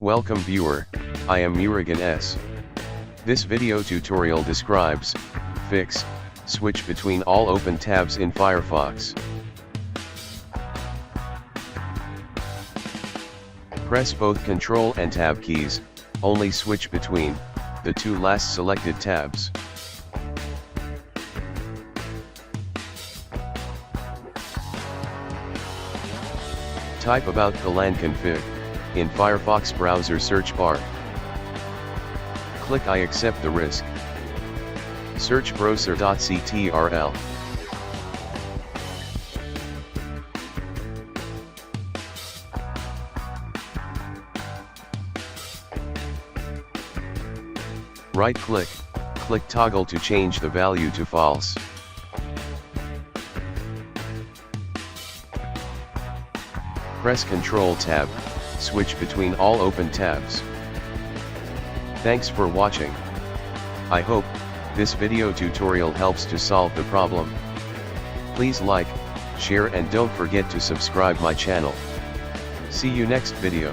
Welcome viewer, I am Murugan S. This video tutorial describes, fix, switch between all open tabs in Firefox. Press both Ctrl and Tab keys, only switch between the two last selected tabs. Type about command config in Firefox browser search bar. Click I accept the risk. Search browser.ctrl. Right click, click toggle to change the value to false. Press Ctrl Tab, switch between all open tabs. Thanks for watching. I hope this video tutorial helps to solve the problem. Please like, share and don't forget to subscribe my channel. See you next video.